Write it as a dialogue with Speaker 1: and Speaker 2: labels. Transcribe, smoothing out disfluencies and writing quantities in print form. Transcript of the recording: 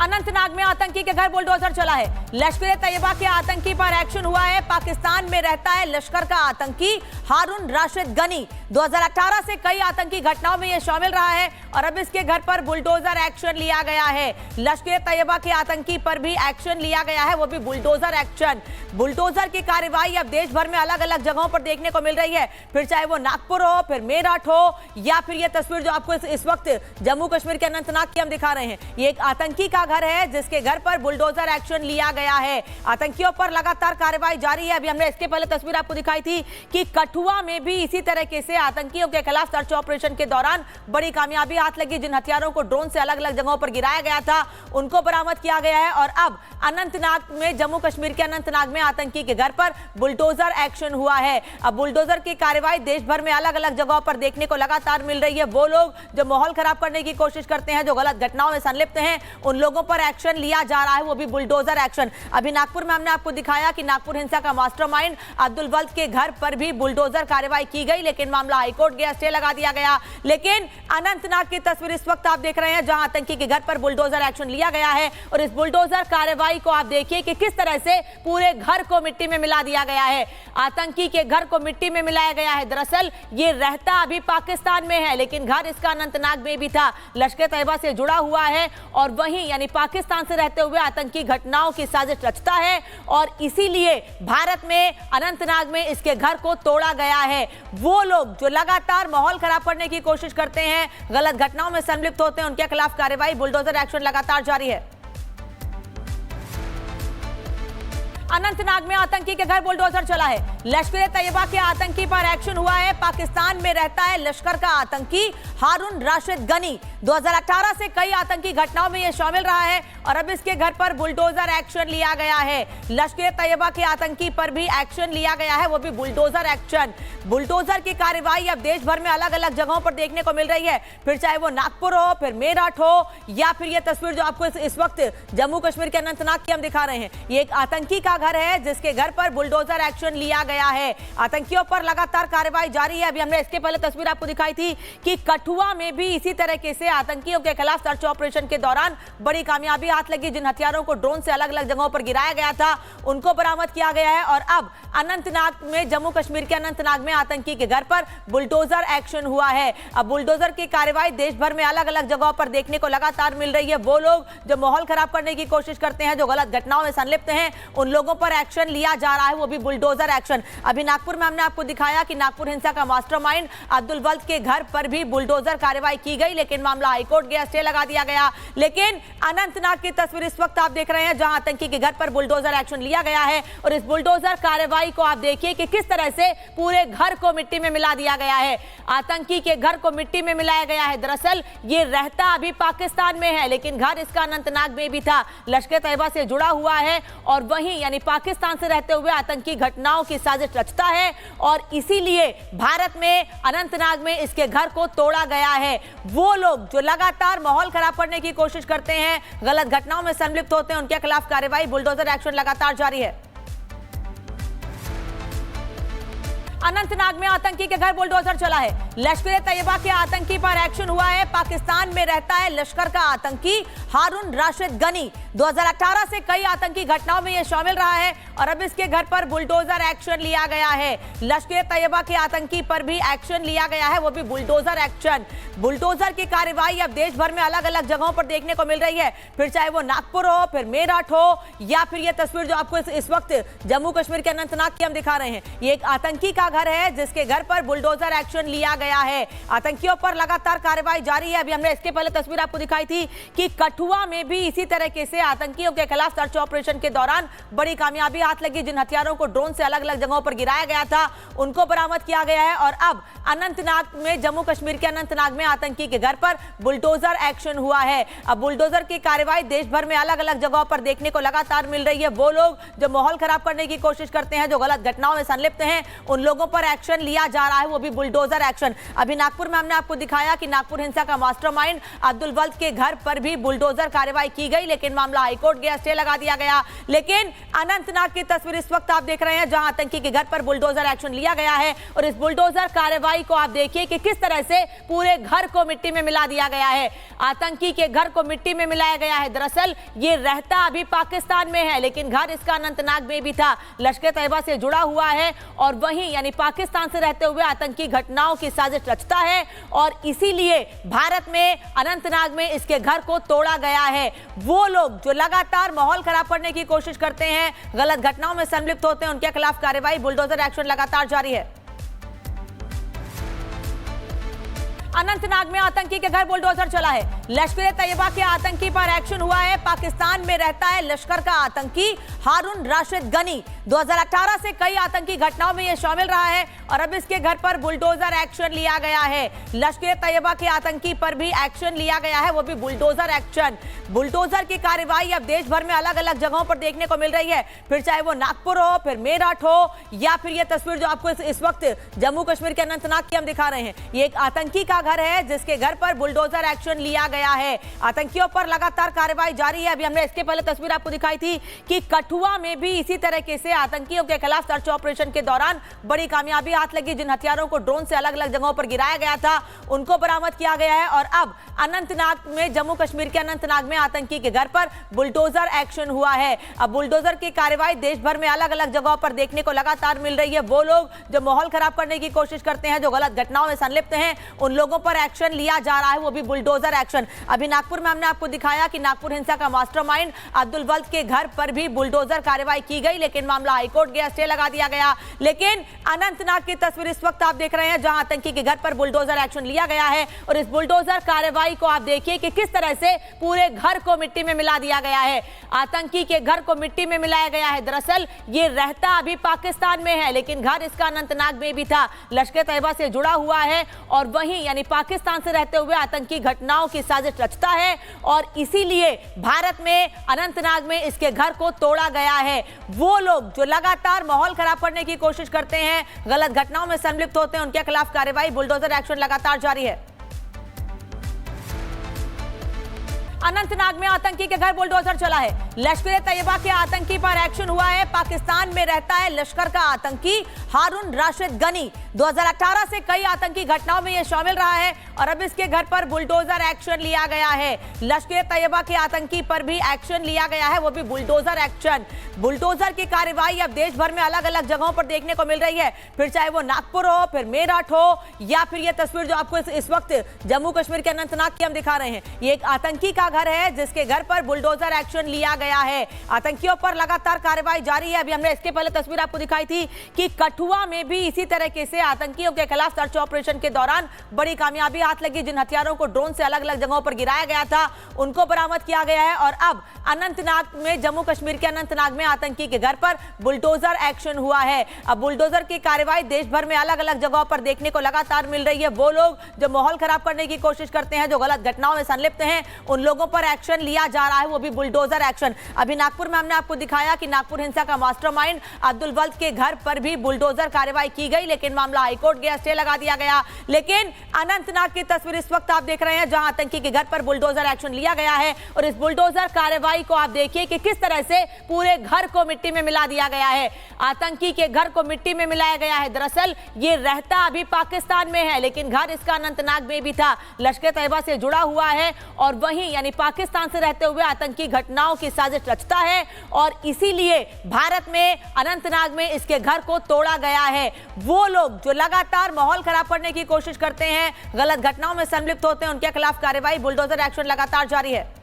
Speaker 1: अनंतनाग में आतंकी के घर बुलडोजर चला है। लश्कर तैयबा के आतंकी पर एक्शन हुआ है। पाकिस्तान में रहता है लश्कर का आतंकी हारून राशिद गनी। 2018 से कई आतंकी घटनाओं में यह शामिल रहा है और अब इसके घर पर बुलडोजर एक्शन लिया गया है। लश्कर तैयबा के आतंकी पर भी एक्शन लिया गया है, वो भी बुलडोजर एक्शन। बुलडोजर की कार्रवाई अब देश भर में अलग अलग जगहों पर देखने को मिल रही है, फिर चाहे वो नागपुर हो, फिर मेरठ हो, या फिर ये तस्वीर जो आपको इस वक्त जम्मू कश्मीर के अनंतनाग की हम दिखा रहे हैं। ये एक आतंकी का घर है जिसके घर पर बुलडोजर एक्शन लिया गया है। आतंकियों पर लगातार कार्रवाई जारी है। अभी हमने इसके पहले तस्वीर आपको दिखाई थी कि कठुआ में भी इसी तरीके से आतंकियों के खिलाफ सर्च ऑपरेशन के दौरान बड़ी कामयाबी हाथ लगी। जिन हथियारों को ड्रोन से अलग अलग जगहों पर गिराया गया था उनको बरामद किया गया है और अब अनंतनाग में, जम्मू कश्मीर के अनंतनाग में आतंकी के घर पर बुलडोजर एक्शन हुआ है। अब बुलडोजर की कार्रवाई देश भर में अलग अलग जगहों पर देखने को लगातार मिल रही है। वो लोग जो माहौल खराब करने की कोशिश करते हैं, जो गलत घटनाओं में संलिप्त हैं, उन लोगों पर एक्शन लिया जा रहा है, वो भी बुलडोजर एक्शन। अभी नागपुर में हमने आपको दिखाया कि नागपुर हिंसा का मास्टरमाइंड अब्दुल वल्द के घर पर भी बुलडोजर कार्रवाई की गई, लेकिन मामला हाईकोर्ट गया, स्टे लगा दिया गया। लेकिन अनंतनाग की तस्वीर इस वक्त आप देख रहे हैं जहां आतंकी के घर पर बुलडोजर एक्शन लिया गया है और इस बुलडोजर कार्रवाई को आप देखिए कि किस तरह से पूरे घर को मिट्टी में मिला दिया गया है। आतंकी के घर को मिट्टी में मिलाया गया है। दरअसल ये रहता अभी पाकिस्तान में है, लेकिन घर इसका अनंतनाग में भी था, लश्कर तैयबा से जुड़ा हुआ है और वहीं यानी पाकिस्तान से रहते हुए आतंकी घटनाओं की साजिश रचता है और इसीलिए भारत में अनंतनाग में इसके घर को तोड़ा गया है। वो लोग जो लगातार माहौल खराब करने की कोशिश करते हैं, गलत घटनाओं में संलिप्त होते हैं, उनके खिलाफ कार्रवाई, बुलडोजर एक्शन लगातार जारी है। अनंतनाग में आतंकी के घर बुलडोजर चला है। लश्कर तैयबा के आतंकी पर एक्शन हुआ है। पाकिस्तान में रहता है लश्कर का आतंकी हारून राशिद गनी। 2018 से कई आतंकी घटनाओं में यह शामिल रहा है और अब इसके घर पर बुलडोजर एक्शन लिया गया है। लश्कर तैयबा के आतंकी पर भी एक्शन लिया गया है, वो भी बुलडोजर एक्शन। बुलडोजर की कार्रवाई अब देश भर में अलग अलग जगहों पर देखने को मिल रही है, फिर चाहे वो नागपुर हो, फिर मेरठ हो, या फिर ये तस्वीर जो आपको इस वक्त जम्मू कश्मीर के अनंतनाग की हम दिखा रहे हैं। ये एक आतंकी का घर है जिसके घर पर बुलडोजर एक्शन लिया गया है। आतंकियों पर लगातार कार्रवाई जारी है। अभी हमने इसके पहले तस्वीर आपको दिखाई थी कि कठुआ में भी इसी तरीके से आतंकियों के खिलाफ सर्च ऑपरेशन के दौरान बड़ी कामयाबी हाथ लगी। जिन हथियारों को ड्रोन से अलग अलग जगहों पर गिराया गया था उनको बरामद किया गया है और अब अनंतनाग में, जम्मू कश्मीर के अनंतनाग में आतंकी के घर पर बुलडोजर एक्शन हुआ है। अब बुलडोजर की कार्रवाई देश भर में अलग अलग जगहों पर देखने को लगातार मिल रही है। वो लोग जो माहौल खराब करने की कोशिश करते हैं, जो गलत घटनाओं में संलिप्त हैं, उन लोगों पर एक्शन लिया जा रहा है, वो भी बुलडोजर एक्शन। अभी नागपुर में हमने आपको दिखाया कि नागपुर हिंसा का मास्टरमाइंड अब्दुल वल्द के घर पर भी बुलडोजर कार्रवाई की गई, लेकिन मामला हाईकोर्ट गया, स्टे लगा दिया गया। लेकिन अनंतनाग की तस्वीर इस वक्त आप देख रहे हैं जहां आतंकी के घर पर बुलडोजर एक्शन लिया गया है और इस बुलडोजर कार्रवाई को आप देखिए कि किस तरह से पूरे घर को मिट्टी में मिला दिया गया है। आतंकी के घर को मिट्टी में मिलाया गया है। दरअसल ये रहता अभी पाकिस्तान में है, लेकिन घर इसका अनंतनाग में भी था, लश्कर तैयबा से जुड़ा हुआ है और वहीं यानी पाकिस्तान से रहते हुए आतंकी घटनाओं की साजिश रचता है और इसीलिए भारत में अनंतनाग में इसके घर को तोड़ा गया है। वो लोग जो लगातार माहौल खराब करने की कोशिश करते हैं, गलत घटनाओं में संलिप्त होते हैं, उनके खिलाफ कार्रवाई, बुलडोजर एक्शन लगातार जारी है। अनंतनाग में आतंकी के घर बुलडोजर चला है। लश्कर तैयबा के आतंकी पर एक्शन हुआ है। पाकिस्तान में रहता है लश्कर का आतंकी हारून राशिद गनी। 2018 से कई आतंकी घटनाओं में यह शामिल रहा है और अब इसके घर पर बुलडोजर एक्शन लिया गया है। लश्कर तैयबा के आतंकी पर भी एक्शन लिया गया है, वो भी बुलडोजर एक्शन। बुलडोजर की कार्रवाई अब देश भर में अलग अलग जगहों पर देखने को मिल रही है, फिर चाहे वो नागपुर हो, फिर मेरठ हो, या फिर ये तस्वीर जो आपको इस वक्त जम्मू कश्मीर के अनंतनाग की हम दिखा रहे हैं। ये एक आतंकी का घर है जिसके घर पर बुलडोजर एक्शन लिया गया है। आतंकियों पर लगातार कार्रवाई जारी है। अभी हमने इसके पहले तस्वीर आपको दिखाई थी कि कठुआ में भी इसी तरीके से आतंकियों के खिलाफ सर्च ऑपरेशन के दौरान बड़ी कामयाबी हाथ लगी। जिन हथियारों को ड्रोन से अलग अलग जगहों पर गिराया गया था उनको बरामद किया गया है और अब अनंतनाग में, जम्मू कश्मीर के अनंतनाग में आतंकी के घर पर बुलडोजर एक्शन हुआ है। अब बुलडोजर की कार्रवाई देश भर में अलग अलग जगहों पर देखने को लगातार मिल रही है। वो लोग जो माहौल खराब करने की कोशिश करते हैं, जो गलत घटनाओं में संलिप्त हैं, उन लोगों लोगों पर एक्शन लिया जा रहा है, वो भी बुलडोजर एक्शन। अभी नागपुर में हमने आपको दिखाया कि नागपुर हिंसा का मास्टरमाइंड अब्दुल वल्द के घर पर भी बुलडोजर कार्रवाई की गई, लेकिन मामला हाईकोर्ट गया, स्टे लगा दिया गया। लेकिन अनंतनाग की तस्वीर इस वक्त आप देख रहे हैं जहां आतंकी के घर पर बुलडोजर एक्शन लिया गया है, और इस बुलडोजर कार्रवाई को आप देखिए कि किस तरह से पूरे घर को मिट्टी में मिला दिया गया है। आतंकी के घर को मिट्टी में मिलाया गया है। दरअसल ये रहता अभी पाकिस्तान में है, लेकिन घर इसका अनंतनाग में भी था, लश्कर तैयबा से जुड़ा हुआ है, और वहीं यानी पाकिस्तान से रहते हुए आतंकी घटनाओं की साजिश रचता है, और इसीलिए भारत में अनंतनाग में इसके घर को तोड़ा गया है। वो लोग जो लगातार माहौल खराब करने की कोशिश करते हैं, गलत घटनाओं में संलिप्त होते हैं, उनके खिलाफ कार्रवाई, बुलडोजर एक्शन लगातार जारी है। अनंतनाग में आतंकी के घर बुलडोजर चला है। लश्कर तैयबा के आतंकी पर एक्शन हुआ है। पाकिस्तान में रहता है लश्कर का आतंकी हारून राशिद गनी। 2018 से कई आतंकी घटनाओं में यह शामिल रहा है, और अब इसके घर पर बुलडोजर एक्शन लिया गया है। लश्कर तैयबा के आतंकी पर भी एक्शन लिया गया है, वो भी बुलडोजर एक्शन। बुलडोजर की कार्रवाई अब देश भर में अलग अलग जगहों पर देखने को मिल रही है, फिर चाहे वो नागपुर हो, फिर मेरठ हो, या फिर ये तस्वीर जो आपको इस वक्त जम्मू कश्मीर के अनंतनाग की हम दिखा रहे हैं। ये एक आतंकी का घर है जिसके घर पर बुलडोजर एक्शन लिया गया है। आतंकियों पर लगातार कार्रवाई जारी है। अभी हमने इसके पहले तस्वीर आपको दिखाई थी कि कठुआ में भी इसी तरीके से आतंकियों के खिलाफ सर्च ऑपरेशन के दौरान बड़ी कामयाबी हाथ लगी। जिन हथियारों को ड्रोन से अलग अलग जगहों पर गिराया गया था, उनको बरामद किया गया है, और अब अनंतनाग में, जम्मू कश्मीर के अनंतनाग में आतंकी के घर पर बुलडोजर एक्शन हुआ है। अब बुलडोजर की कार्रवाई देश भर में अलग अलग जगहों पर देखने को लगातार मिल रही है। वो लोग जो माहौल खराब करने की कोशिश करते हैं, जो गलत घटनाओं में संलिप्त हैं, उन लोगों पर एक्शन लिया जा रहा है, वो भी बुलडोजर एक्शन। अभी नागपुर में हमने आपको दिखाया कि नागपुर हिंसा का मास्टरमाइंड अब्दुल वल्द के घर पर भी बुलडोजर कार्रवाई की गई, लेकिन मामला हाईकोर्ट गया, स्टे लगा दिया गया। लेकिन अनंतनाग की तस्वीर इस वक्त आप देख रहे हैं जहां आतंकी के घर पर बुलडोजर एक्शन लिया गया है, और इस बुलडोजर कार्रवाई को आप देखिए कि किस तरह से पूरे घर को मिट्टी में मिला दिया गया है। आतंकी के घर को मिट्टी में मिलाया गया है। दरअसल ये रहता अभी पाकिस्तान में है, लेकिन घर इसका अनंतनाग में भी था, लश्कर तैयबा से जुड़ा हुआ है, और वहीं यानी पाकिस्तान से रहते हुए आतंकी घटनाओं की साजिश रचता है, और इसीलिए भारत में अनंतनाग में इसके घर को तोड़ा गया है। वो लोग जो लगातार माहौल खराब करने की कोशिश करते हैं, गलत घटनाओं में संलिप्त होते हैं, उनके खिलाफ कार्रवाई, बुलडोजर एक्शन लगातार जारी है। अनंतनाग में आतंकी के घर बुलडोजर चला है। लश्कर तैयबा के आतंकी पर एक्शन हुआ है। पाकिस्तान में रहता है लश्कर का आतंकी हारून राशिद गनी। 2018 से कई आतंकी घटनाओं में यह शामिल रहा है, और अब इसके घर पर बुलडोजर एक्शन लिया गया है। लश्कर तैयबा के आतंकी पर भी एक्शन लिया गया है, वो भी बुलडोजर एक्शन। बुलडोजर की कार्रवाई अब देश भर में अलग अलग जगहों पर देखने को मिल रही है, फिर चाहे वो नागपुर हो, फिर मेरठ हो, या फिर ये तस्वीर जो आपको इस वक्त जम्मू कश्मीर के अनंतनाग की हम दिखा रहे हैं। ये एक आतंकी का घर है जिसके घर पर बुलडोजर एक्शन लिया गया है। आतंकियों पर लगातार कार्रवाई जारी है। अभी हमने इसके पहले तस्वीर आपको दिखाई थी कि कठुआ में भी इसी तरीके से आतंकियों के खिलाफ सर्च ऑपरेशन के दौरान बड़ी कामयाबी हाथ लगी। जिन हथियारों को ड्रोन से अलग अलग जगहों पर गिराया गया था, उनको बरामद किया गया है, और अब अनंतनाग में, जम्मू कश्मीर के अनंतनाग में आतंकी के घर पर बुलडोजर एक्शन हुआ है। अब बुलडोजर की कार्रवाई देश भर में अलग अलग जगहों पर देखने को लगातार मिल रही है। वो लोग जो माहौल खराब करने की कोशिश करते हैं, जो गलत घटनाओं में संलिप्त हैं, उन लोगों पर एक्शन लिया जा रहा है, वो भी बुलडोजर एक्शन। अभी नागपुर में हमने आपको दिखाया कि नागपुर हिंसा का मास्टरमाइंड अब्दुल वल्द के घर पर भी बुलडोजर कार्रवाई की गई, लेकिन मामला हाईकोर्ट गया, स्टे लगा दिया गया। लेकिन अनंतनाग की तस्वीर इस वक्त आप देख रहे हैं जहां आतंकी के घर पर बुलडोजर एक्शन लिया गया है, और इस बुलडोजर कार्रवाई को आप देखिए कि किस तरह से पूरे घर को मिट्टी में मिला दिया गया है। आतंकी के घर को मिट्टी में मिलाया गया है। दरअसल ये रहता अभी पाकिस्तान में है, लेकिन घर इसका अनंतनाग में भी था, लश्कर तैयबा से जुड़ा हुआ है, और वहीं यानी पाकिस्तान से रहते हुए आतंकी घटनाओं की साजिश रचता है, और इसीलिए भारत में अनंतनाग में इसके घर को तोड़ा गया है। वो लोग जो लगातार माहौल खराब करने की कोशिश करते हैं, गलत घटनाओं में संलिप्त होते हैं, उनके खिलाफ कार्रवाई, बुलडोजर एक्शन लगातार जारी है।